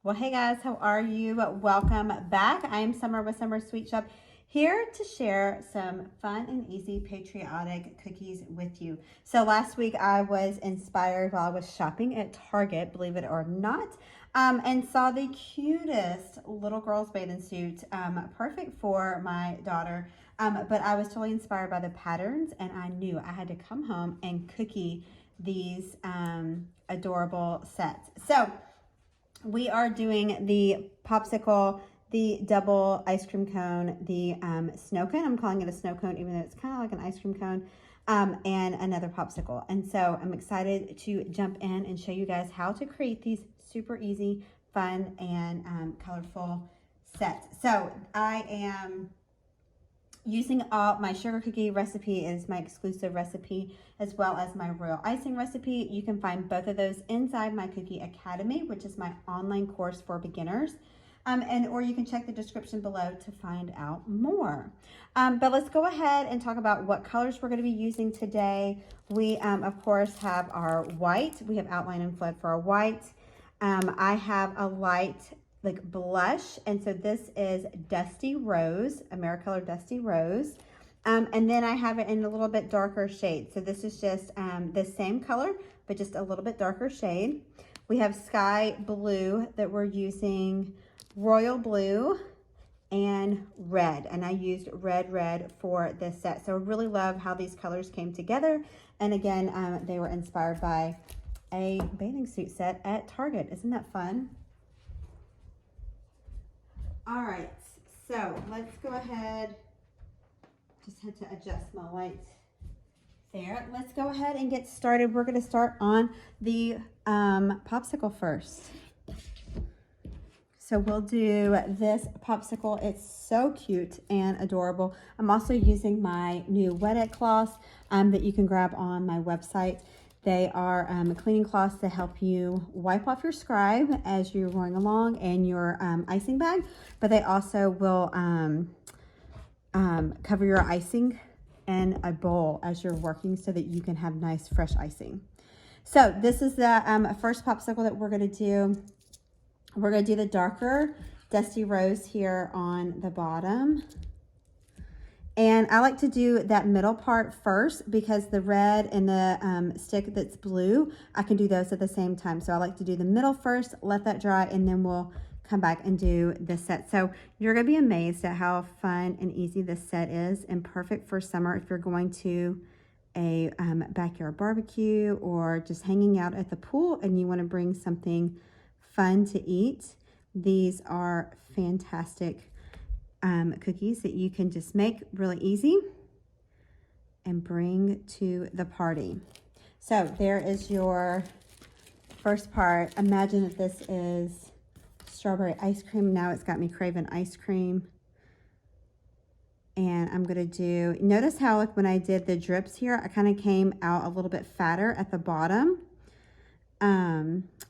Well, hey guys, how are you? Welcome back. I am Summer with Summer Sweet Shop, here to share some fun and easy patriotic cookies with you. So last week I was inspired while I was shopping at Target, believe it or not, and saw the cutest little girl's bathing suit, perfect for my daughter. But I was totally inspired by the patterns, and I knew I had to come home and cookie these adorable sets. So we are doing the popsicle, the double ice cream cone, the snow cone. I'm calling it a snow cone, even though it's kind of like an ice cream cone, and another popsicle. And so I'm excited to jump in and show you guys how to create these super easy, fun, and colorful sets. So I am using all my sugar cookie recipe is my exclusive recipe, as well as my royal icing recipe. You can find both of those inside my Cookie Academy, which is my online course for beginners. Or you can check the description below to find out more. But let's go ahead and talk about what colors we're going to be using today. We, of course, have our white. We have outline and flood for our white. I have a light like blush, and so this is Dusty Rose, Americolor Dusty Rose. And then I have it in a little bit darker shade. So this is just the same color, but just a little bit darker shade. We have Sky Blue that we're using, Royal Blue, and red. And I used red for this set. So I really love how these colors came together. And again, they were inspired by a bathing suit set at Target. Isn't that fun? All right, so let's go ahead. Just had to adjust my lights there. Let's go ahead and get started. We're going to start on the popsicle first. So we'll do this popsicle. It's so cute and adorable. I'm also using my new wet it cloths that you can grab on my website. They are cleaning cloths to help you wipe off your scribe as you're going along and your icing bag, but they also will cover your icing in a bowl as you're working so that you can have nice fresh icing. So this is the first popsicle that we're going to do. We're going to do the darker Dusty Rose here on the bottom. And I like to do that middle part first because the red and the stick that's blue, I can do those at the same time. So I like to do the middle first, let that dry, and then we'll come back and do the set. So you're going to be amazed at how fun and easy this set is, and perfect for summer if you're going to a backyard barbecue or just hanging out at the pool and you want to bring something fun to eat. These are fantastic cookies that you can just make really easy and bring to the party. So there is your first part. Imagine that this is strawberry ice cream. Now it's got me craving ice cream. And I'm going to do, notice how like when I did the drips here, I kind of came out a little bit fatter at the bottom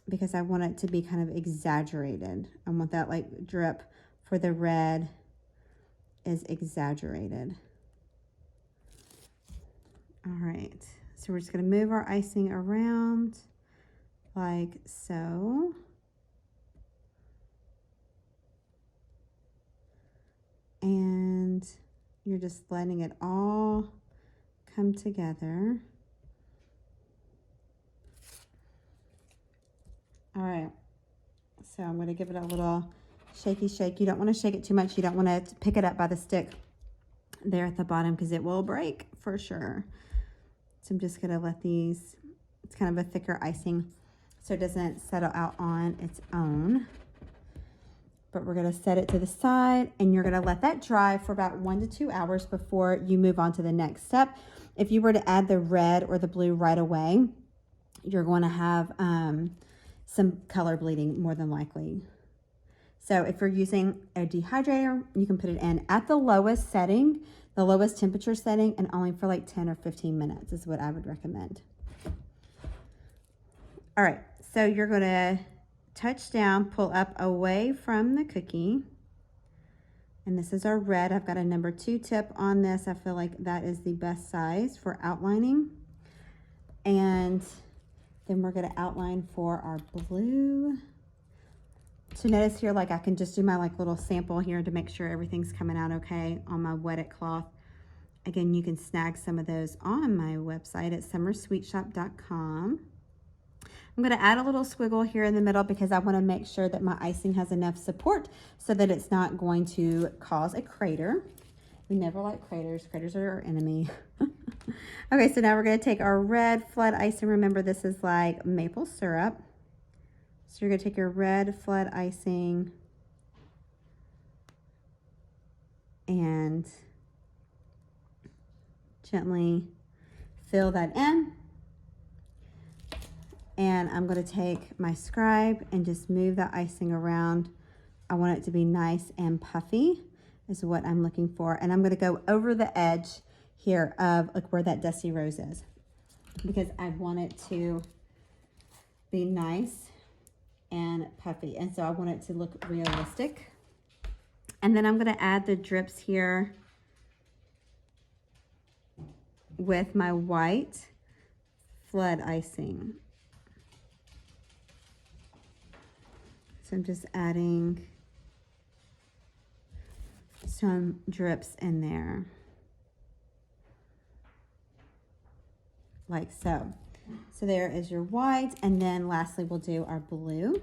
because I want it to be kind of exaggerated. I want that like drip for the red is exaggerated. All right, so we're just going to move our icing around like so. And you're just letting it all come together. All right, so I'm going to give it a little shaky shake. You don't want to shake it too much. You don't want to pick it up by the stick there at the bottom because it will break for sure. So I'm just going to let these, it's kind of a thicker icing so it doesn't settle out on its own. But we're going to set it to the side and you're going to let that dry for about 1 to 2 hours before you move on to the next step. If you were to add the red or the blue right away, you're going to have some color bleeding more than likely. So if you're using a dehydrator, you can put it in at the lowest setting, the lowest temperature setting, and only for like 10 or 15 minutes is what I would recommend. All right, so you're going to touch down, pull up away from the cookie. And this is our red. I've got a number 2 tip on this. I feel like that is the best size for outlining. And then we're going to outline for our blue. So notice here, like I can just do my like little sample here to make sure everything's coming out okay on my wet it cloth. Again, you can snag some of those on my website at summersweetshoppe.com. I'm going to add a little squiggle here in the middle because I want to make sure that my icing has enough support so that it's not going to cause a crater. We never like craters. Craters are our enemy. Okay, so now we're going to take our red flood icing. Remember, this is like maple syrup. So you're going to take your red flood icing and gently fill that in. And I'm going to take my scribe and just move that icing around. I want it to be nice and puffy is what I'm looking for. And I'm going to go over the edge here of like where that dusty rose is, because I want it to be nice and puffy. And so I want it to look realistic. And then I'm going to add the drips here with my white flood icing. So I'm just adding some drips in there, like so. So there is your white, and then lastly we'll do our blue.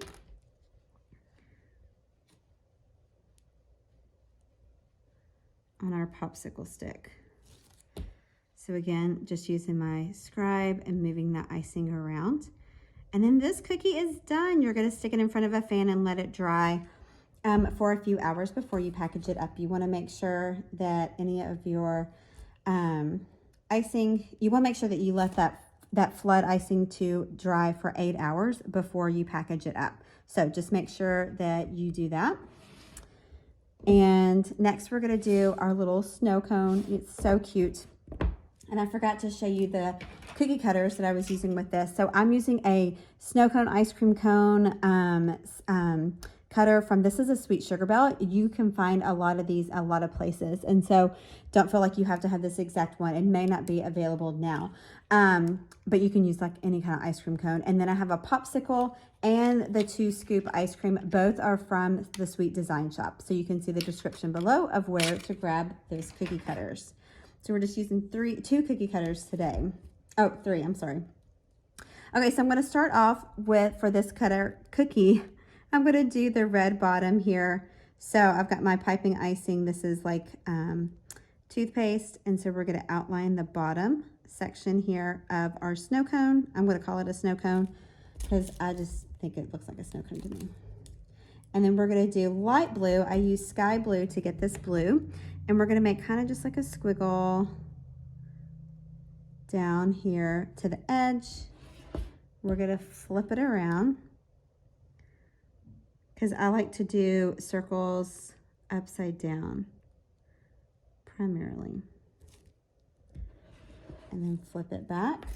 On our popsicle stick. So again, just using my scribe and moving that icing around. And then this cookie is done. You're going to stick it in front of a fan and let it dry for a few hours before you package it up. You want to make sure that any of your icing, you want to make sure that you let that flood icing to dry for 8 hours before you package it up. So just make sure that you do that. And next we're going to do our little snow cone. It's so cute. And I forgot to show you the cookie cutters that I was using with this. So I'm using a snow cone ice cream cone cutter from, this is a Sweet Sugarbelle. You can find a lot of these a lot of places. And so don't feel like you have to have this exact one. It may not be available now. But you can use like any kind of ice cream cone. And then I have a Popsicle and the 2 scoop ice cream. Both are from the Sweet Designs Shoppe. So you can see the description below of where to grab those cookie cutters. So we're just using 2 cookie cutters today. Oh, 3, I'm sorry. Okay, so I'm going to start off with, for this cookie, I'm going to do the red bottom here. So I've got my piping icing. This is like toothpaste. And so we're going to outline the bottom section here of our snow cone. I'm going to call it a snow cone because I just think it looks like a snow cone to me. And then we're going to do light blue. I use sky blue to get this blue. And we're going to make kind of just like a squiggle down here to the edge. We're going to flip it around because I like to do circles upside down primarily. And then flip it back.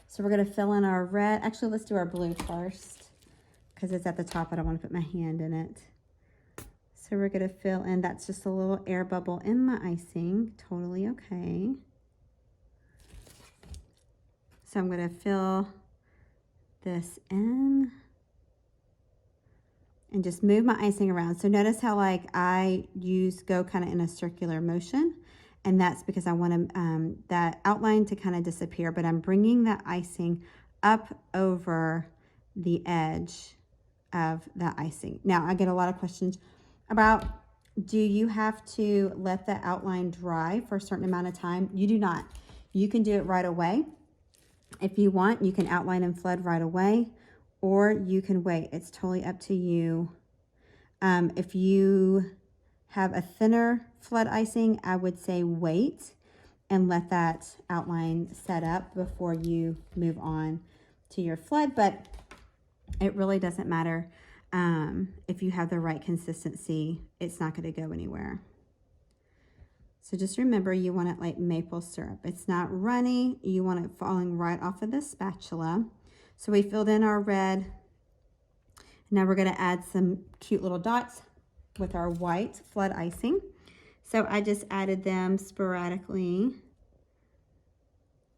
So we're going to fill in our red. Actually, let's do our blue first because it's at the top. I don't want to put my hand in it. So we're going to fill in, that's just a little air bubble in my icing. Totally okay. So I'm going to fill this in and just move my icing around. So notice how like I go kind of in a circular motion, and that's because I want that outline to kind of disappear, but I'm bringing that icing up over the edge of the icing. Now I get a lot of questions about, do you have to let the outline dry for a certain amount of time? You do not. You can do it right away. If you want, you can outline and flood right away, or you can wait. It's totally up to you. If you have a thinner flood icing, I would say wait and let that outline set up before you move on to your flood, but it really doesn't matter. If you have the right consistency, it's not going to go anywhere. So just remember, you want it like maple syrup. It's not runny. You want it falling right off of the spatula. So we filled in our red. Now we're going to add some cute little dots with our white flood icing. So I just added them sporadically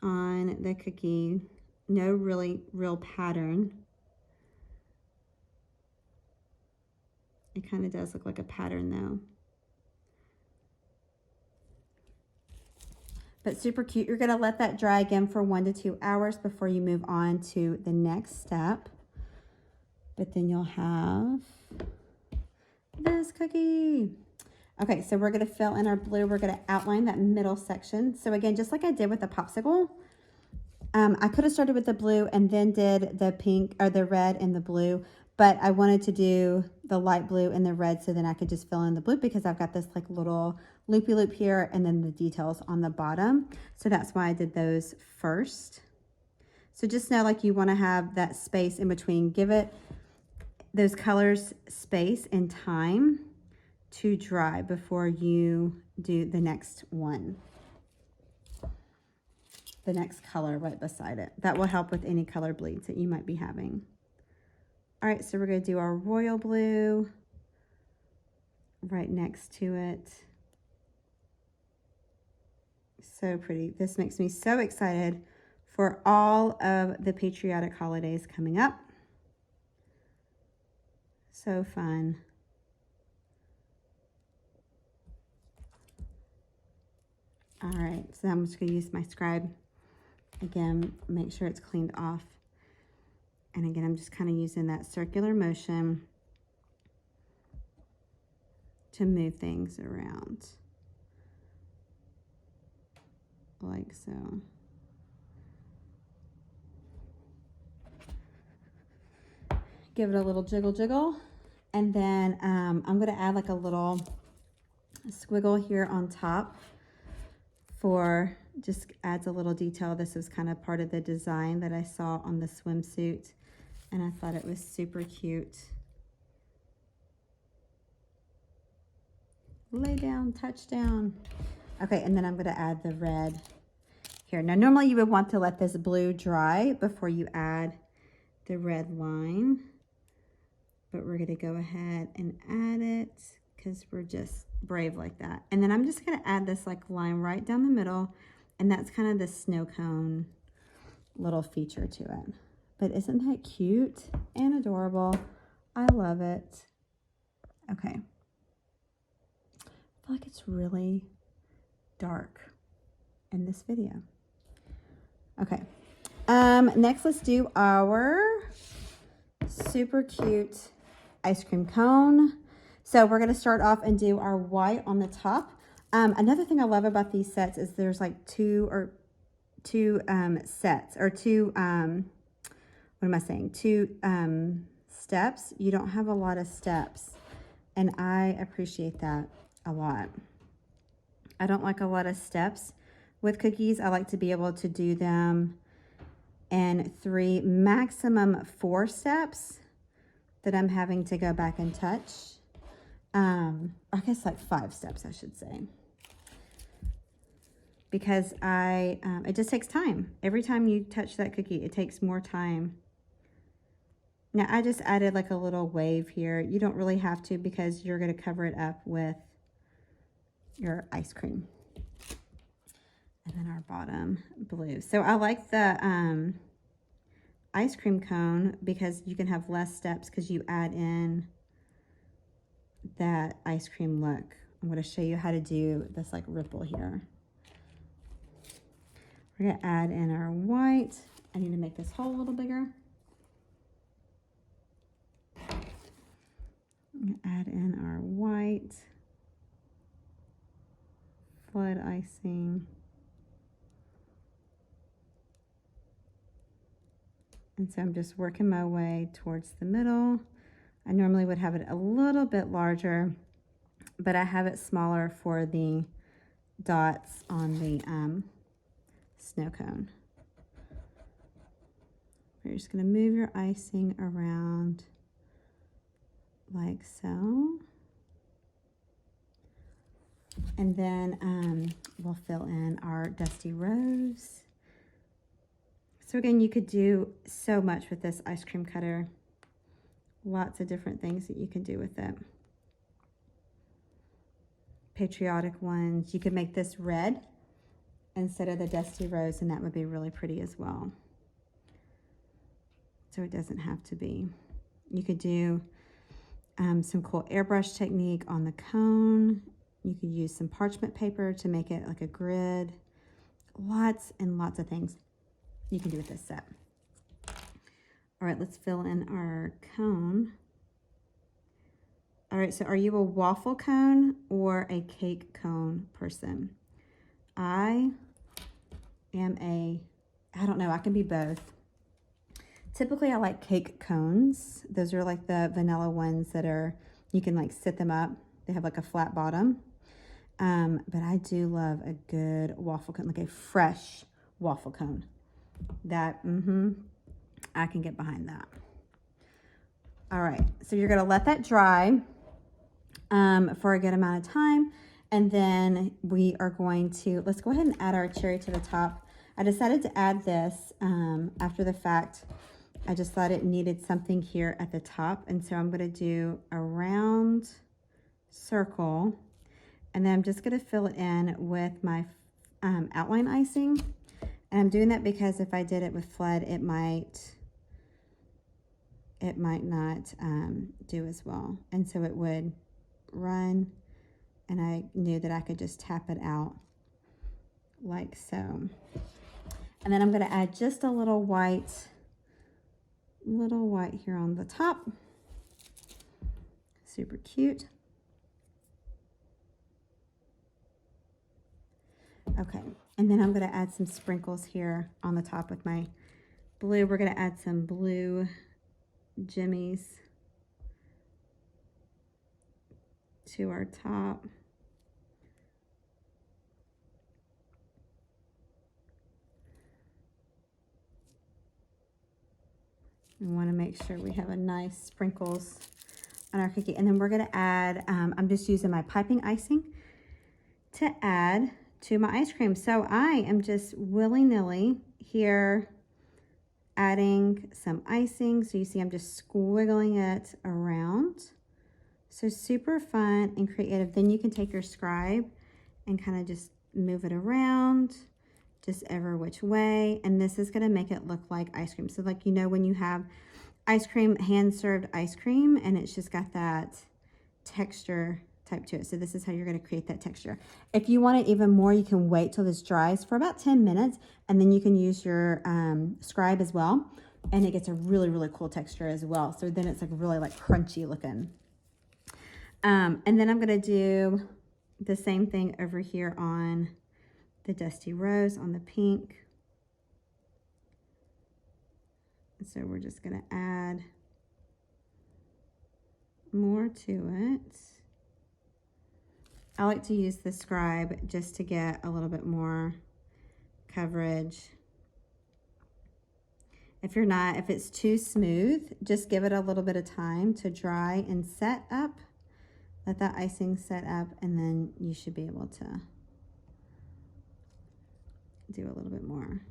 on the cookie. No real pattern. It kind of does look like a pattern though. But super cute. You're going to let that dry again for 1 to 2 hours before you move on to the next step. But then you'll have this cookie. Okay, so we're going to fill in our blue. We're going to outline that middle section. So again, just like I did with the popsicle, I could have started with the blue and then did the pink or the red and the blue, but I wanted to do the light blue and the red so then I could just fill in the blue because I've got this like little loopy loop here and then the details on the bottom. So that's why I did those first. So just know like you want to have that space in between. Give it those colors space and time to dry before you do the next one. The next color right beside it. That will help with any color bleeds that you might be having. All right, so we're going to do our royal blue right next to it. So pretty. This makes me so excited for all of the patriotic holidays coming up. So fun. All right, so I'm just going to use my scribe. Again, make sure it's cleaned off. And again, I'm just kind of using that circular motion to move things around. Like so. Give it a little jiggle jiggle. And then I'm going to add like a little squiggle here on top for just adds a little detail. This is kind of part of the design that I saw on the swimsuit and I thought it was super cute. Lay down, touchdown. Okay, and then I'm going to add the red here. Now normally you would want to let this blue dry before you add the red line, but we're going to go ahead and add it because we're just brave like that. And then I'm just going to add this like line right down the middle, and that's kind of the snow cone little feature to it. But isn't that cute and adorable? I love it. Okay. I feel like it's really dark in this video. Okay. Next, let's do our super cute ice cream cone. So we're going to start off and do our white on the top. Another thing I love about these sets is there's like two steps. You don't have a lot of steps, and I appreciate that a lot. I don't like a lot of steps with cookies. I like to be able to do them in 3, maximum 4 steps that I'm having to go back and touch. I guess like 5 steps, I should say. Because it just takes time. Every time you touch that cookie, it takes more time. Now, I just added like a little wave here. You don't really have to because you're going to cover it up with your ice cream. And then our bottom blue. So I like the ice cream cone because you can have less steps because you add in that ice cream look. I'm going to show you how to do this like ripple here. We're going to add in our white. I need to make this hole a little bigger. I'm going to add in our white flood icing. And so I'm just working my way towards the middle. I normally would have it a little bit larger, but I have it smaller for the dots on the snow cone. You're just going to move your icing around like so. And then we'll fill in our dusty rose. So again, you could do so much with this ice cream cutter. Lots of different things that you can do with it. Patriotic ones. You could make this red instead of the dusty rose, and that would be really pretty as well. So it doesn't have to be. You could do some cool airbrush technique on the cone. You could use some parchment paper to make it like a grid. Lots and lots of things you can do with this set. All right, let's fill in our cone. All right, so are you a waffle cone or a cake cone person? I am I don't know, I can be both. Typically, I like cake cones. Those are like the vanilla ones that are, you can like sit them up. They have like a flat bottom. But I do love a good waffle cone, like a fresh waffle cone. That, I can get behind that. All right, so you're gonna let that dry for a good amount of time. And then we are going to, let's go ahead and add our cherry to the top. I decided to add this after the fact. I just thought it needed something here at the top. And so I'm gonna do a round circle. And then I'm just gonna fill it in with my outline icing. And I'm doing that because if I did it with Flood, it might not do as well. And so it would run, and I knew that I could just tap it out like so. And then I'm gonna add just a little white here on the top. Super cute. Okay, and then I'm gonna add some sprinkles here on the top with my blue. We're gonna add some blue jimmies to our top. We want to make sure we have a nice sprinkles on our cookie. And then we're going to add, I'm just using my piping icing to add to my ice cream. So I am just willy-nilly here adding some icing. So you see I'm just squiggling it around. So super fun and creative. Then you can take your scribe and kind of just move it around just every which way. And this is gonna make it look like ice cream. So like, you know, when you have ice cream, hand-served ice cream, and it's just got that texture type to it. So this is how you're gonna create that texture. If you want it even more, you can wait till this dries for about 10 minutes, and then you can use your scribe as well. And it gets a really, really cool texture as well. So then it's like really like crunchy looking. And then I'm gonna do the same thing over here on the Dusty Rose, on the pink. So we're just gonna add more to it. I like to use the scribe just to get a little bit more coverage. If it's too smooth, just give it a little bit of time to dry and set up. Let that icing set up, and then you should be able to do a little bit more.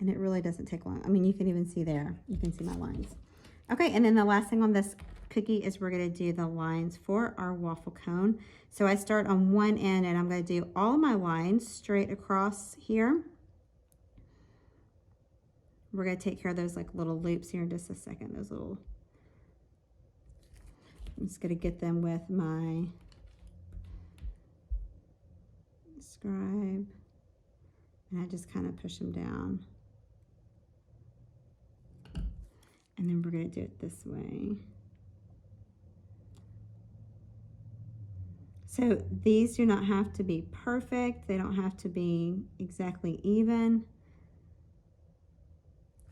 And it really doesn't take long. I mean, you can even see there, you can see my lines. Okay, and then the last thing on this cookie is we're gonna do the lines for our waffle cone. So I start on one end, and I'm gonna do all of my lines straight across here. We're gonna take care of those like little loops here in just a second, those little, I'm just gonna get them with my scribe, and I just kind of push them down. And then we're gonna do it this way. So these do not have to be perfect. They don't have to be exactly even.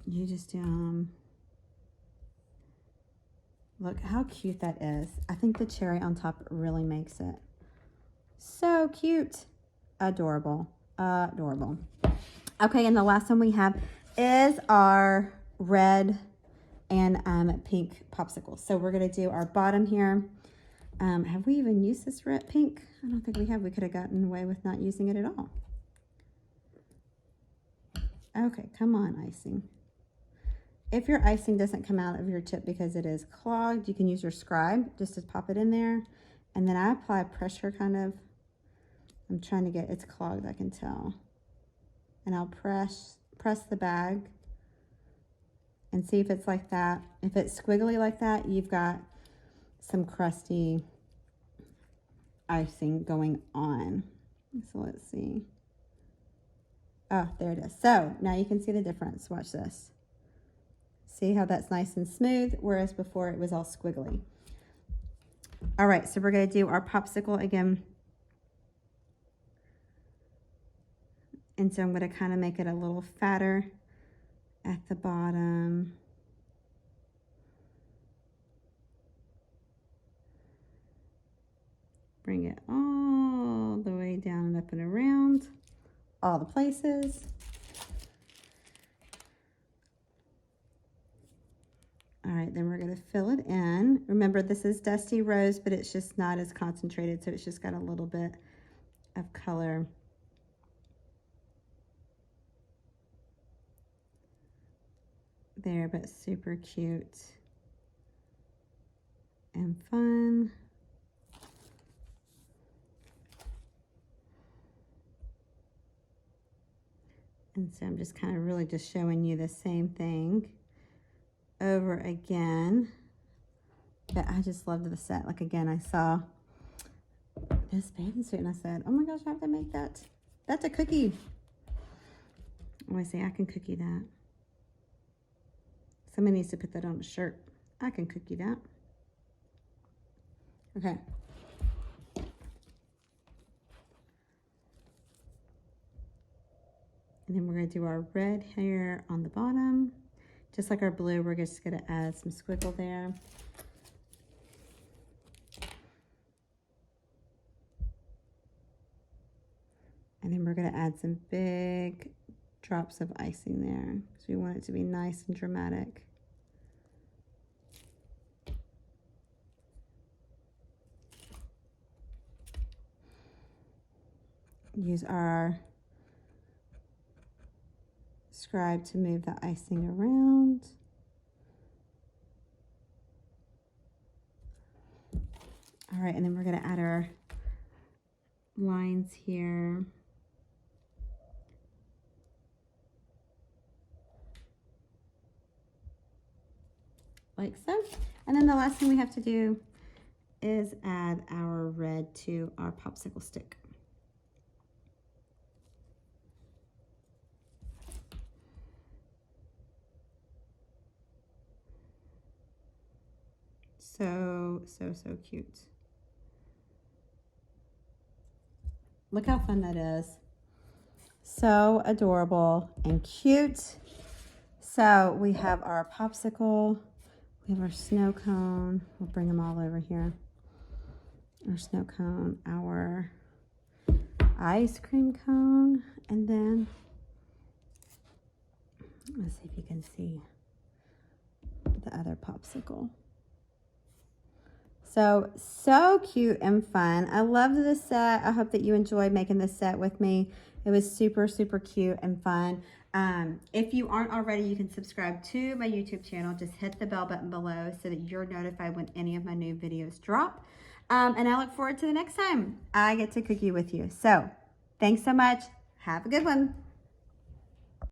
You just do look how cute that is. I think the cherry on top really makes it so cute. Adorable, adorable. Okay, and the last one we have is our red and pink popsicles. So we're gonna do our bottom here. Have we even used this red pink? I don't think we have. We could have gotten away with not using it at all. Okay, come on, icing. If your icing doesn't come out of your tip because it is clogged, you can use your scribe just to pop it in there. And then I apply pressure kind of. I'm trying to get, it's clogged, I can tell. And I'll press the bag and see if it's like that. If it's squiggly like that, you've got some crusty icing going on. So let's see. Oh, there it is. So now you can see the difference. Watch this. See how that's nice and smooth, whereas before it was all squiggly. All right, so we're going to do our popsicle again. And so I'm going to kind of make it a little fatter at the bottom. Bring it all the way down and up and around, all the places. All right, then we're going to fill it in. Remember, this is Dusty Rose, but it's just not as concentrated, so it's just got a little bit of color. There, but super cute and fun. And so I'm just kind of really just showing you the same thing over again. But I just loved the set. Like, again, I saw this bathing suit and I said, oh my gosh, I have to make that. That's a cookie. Oh, I say I can cookie that. Somebody needs to put that on a shirt. I can cookie that. Okay. And then we're going to do our red here on the bottom. Just like our blue, we're just going to add some squiggle there. And then we're going to add some big drops of icing there because we want it to be nice and dramatic. Use our scribe to move the icing around. All right, and then we're going to add our lines here. Like so. And then the last thing we have to do is add our red to our popsicle stick. So cute. Look how fun that is. So adorable and cute. So we have our popsicle, we have our snow cone. We'll bring them all over here. Our snow cone, our ice cream cone, and then let's see if you can see the other popsicle. So cute and fun. I loved this set. I hope that you enjoyed making this set with me. It was super cute and fun. If you aren't already, you can subscribe to my YouTube channel. Just hit the bell button below so that you're notified when any of my new videos drop. And I look forward to the next time I get to cookie with you. So thanks so much. Have a good one.